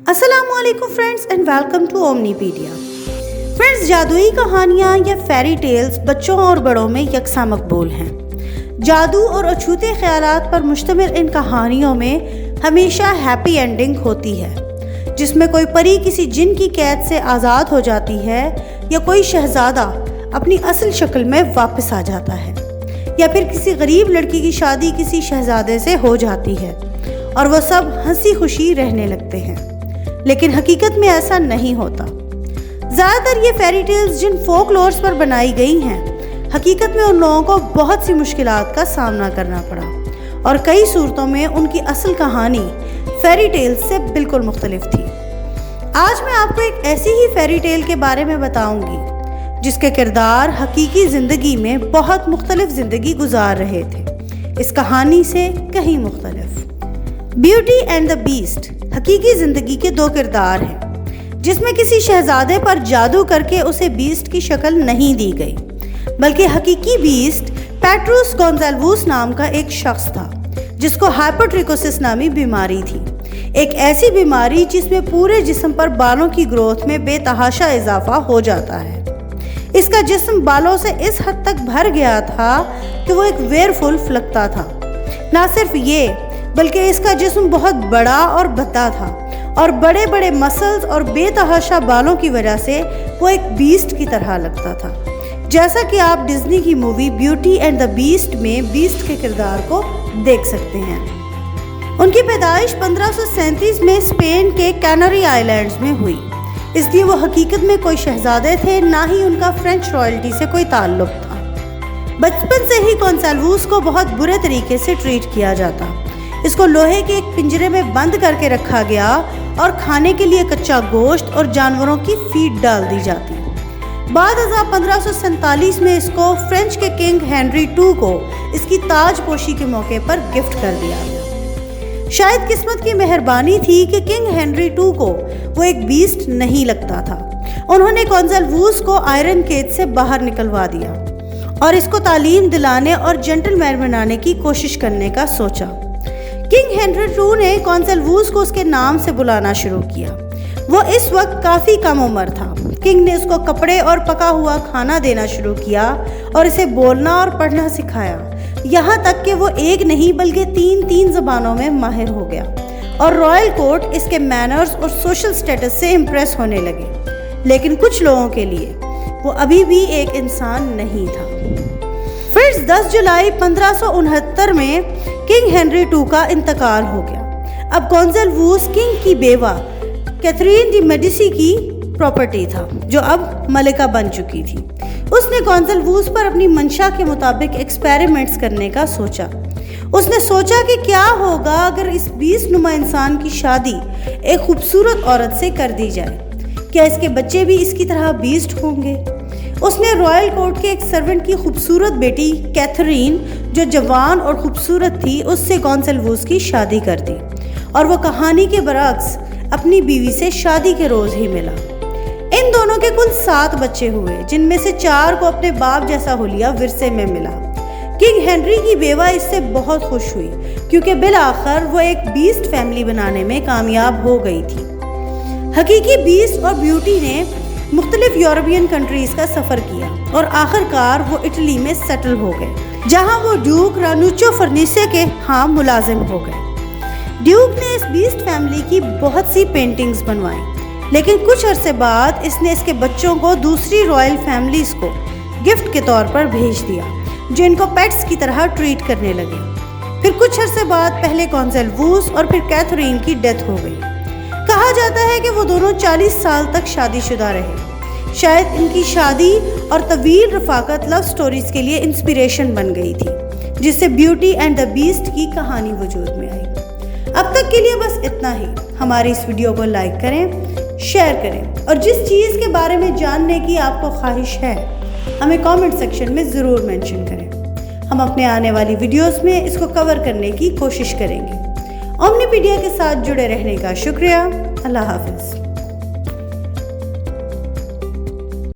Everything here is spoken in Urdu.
السلام علیکم friends and welcome to Omnipedia. Friends, جادوئی کہانیاں یا فیری ٹیلز بچوں اور بڑوں میں یکساں مقبول ہیں۔ جادو اور اچھوتے خیالات پر مشتمل ان کہانیوں میں ہمیشہ ہیپی اینڈنگ ہوتی ہے، جس میں کوئی پری کسی جن کی قید سے آزاد ہو جاتی ہے، یا کوئی شہزادہ اپنی اصل شکل میں واپس آ جاتا ہے، یا پھر کسی غریب لڑکی کی شادی کسی شہزادے سے ہو جاتی ہے اور وہ سب ہنسی خوشی رہنے لگتے ہیں۔ لیکن حقیقت میں ایسا نہیں ہوتا۔ زیادہ تر یہ فیری ٹیلز جن فوک لورز پر بنائی گئی ہیں، حقیقت میں ان لوگوں کو بہت سی مشکلات کا سامنا کرنا پڑا، اور کئی صورتوں میں ان کی اصل کہانی فیری ٹیلز سے بالکل مختلف تھی۔ آج میں آپ کو ایک ایسی ہی فیری ٹیل کے بارے میں بتاؤں گی جس کے کردار حقیقی زندگی میں بہت مختلف زندگی گزار رہے تھے، اس کہانی سے کہیں مختلف۔ بیوٹی اینڈ دا بیسٹ حقیقی زندگی کے دو کردار ہیں، جس میں کسی شہزادے پر جادو کر کے اسے بیسٹ کی شکل نہیں دی گئی، بلکہ حقیقی بیسٹ پیٹروس گونزالوس نام کا ایک شخص تھا، جس کو ہائپوٹریکوسس نامی بیماری تھی، ایک ایسی بیماری جس میں پورے جسم پر بالوں کی گروتھ میں بے تحاشا اضافہ ہو جاتا ہے۔ اس کا جسم بالوں سے اس حد تک بھر گیا تھا کہ وہ ایک ویئرولف لگتا تھا۔ نہ صرف یہ بلکہ اس کا جسم بہت بڑا اور بھدا تھا، اور بڑے بڑے مسلز اور بے تحاشا بالوں کی وجہ سے وہ ایک بیسٹ کی طرح لگتا تھا، جیسا کہ آپ ڈزنی کی movie beauty and the best میں بیسٹ کے کردار کو دیکھ سکتے ہیں۔ ان کی پیدائش 1537 میں اسپین کے کینری آئی لینڈز میں ہوئی، اس لیے وہ حقیقت میں کوئی شہزادے تھے، نہ ہی ان کا فرینچ رائلٹی سے کوئی تعلق تھا۔ بچپن سے ہی گونزالوس کو بہت برے طریقے سے ٹریٹ کیا جاتا۔ اس کو لوہے کے ایک پنجرے میں بند کر کے رکھا گیا، اور کھانے کے لیے کچا گوشت اور جانوروں کی فیڈ ڈال دی جاتی۔ بعد ازاں 1547 میں اس کو فرینچ کے کنگ ہنری II کو اس کی تاج پوشی کے موقع پر گفٹ کر دیا گیا۔ شاید قسمت کی مہربانی تھی کہ کنگ ہنری II کو وہ ایک بیسٹ نہیں لگتا تھا۔ انہوں نے گونزالوس کو آئرن کیج سے باہر نکلوا دیا اور اس کو تعلیم دلانے اور جنٹل مین بنانے کی کوشش کرنے کا سوچا۔ کنگ ہنری II نے گونزالوس کو اس کے نام سے بلانا شروع کیا۔ وہ اس وقت کافی کم عمر تھا۔ کنگ نے اس کو کپڑے اور پکا ہوا کھانا دینا شروع کیا اور اسے بولنا اور پڑھنا سکھایا، یہاں تک کہ وہ ایک نہیں بلکہ تین زبانوں میں ماہر ہو گیا، اور رائل کورٹ اس کے مینرز اور سوشل سٹیٹس سے امپریس ہونے لگے۔ لیکن کچھ لوگوں کے لیے وہ ابھی بھی ایک انسان نہیں تھا۔ پھر 10 جولائی 1569 میں کنگ ہنری II کا انتقال ہو گیا۔ اب گونزالوس کنگ کی بیوہ کیتھرین دی میڈیسی کی پراپرٹی تھا، جو اب ملکہ بن چکی تھی۔ اس نے گونزالوس پر اپنی منشا کے مطابق ایکسپیریمنٹس کرنے کا سوچا۔ اس نے سوچا کہ کیا ہوگا اگر اس بیسٹ نما انسان کی شادی ایک خوبصورت عورت سے کر دی جائے، کیا اس کے بچے بھی اس کی طرح بیسٹ ہوں گے؟ اس نے رائل کورٹ کے ایک سرونٹ کی خوبصورت بیٹی کیتھرین، جو جوان اور خوبصورت تھی، اس سے گونزالوس کی شادی کر دی، اور وہ کہانی کے برعکس اپنی بیوی سے شادی کے روز ہی ملا۔ ان دونوں کے کل 7 بچے ہوئے، جن میں سے 4 کو اپنے باپ جیسا حلیہ ورثے میں ملا۔ کنگ ہنری کی بیوہ اس سے بہت خوش ہوئی، کیونکہ بالآخر وہ ایک بیسٹ فیملی بنانے میں کامیاب ہو گئی تھی۔ حقیقی بیسٹ اور بیوٹی نے مختلف یورپین کنٹریز کا سفر کیا، اور آخر کار وہ اٹلی میں سیٹل ہو گئے، جہاں وہ ڈیوک رانوچو فرنیسے کے ہاں ملازم ہو گئے۔ ڈیوک نے اس بیسٹ فیملی کی بہت سی پینٹنگز بنوائیں، لیکن کچھ عرصے بعد اس نے اس کے بچوں کو دوسری رائل فیملیز کو گفٹ کے طور پر بھیج دیا، جو ان کو پیٹس کی طرح ٹریٹ کرنے لگے۔ پھر کچھ عرصے بعد پہلے گونزالوس اور پھر کیتھرین کی ڈیتھ ہو گئی۔ کہا جاتا ہے کہ وہ دونوں 40 سال تک شادی شدہ رہے۔ شاید ان کی شادی اور طویل رفاقت لو سٹوریز کے لیے انسپریشن بن گئی تھی، جس سے بیوٹی اینڈ دا بیسٹ کی کہانی وجود میں آئی۔ اب تک کے لیے بس اتنا ہی۔ ہماری اس ویڈیو کو لائک کریں، شیئر کریں، اور جس چیز کے بارے میں جاننے کی آپ کو خواہش ہے، ہمیں کامنٹ سیکشن میں ضرور مینشن کریں۔ ہم اپنے آنے والی ویڈیوز میں اس کو کور کرنے کی کوشش کریں گے۔ اومنی پیڈیا کے ساتھ جڑے رہنے کا شکریہ۔ اللہ حافظ۔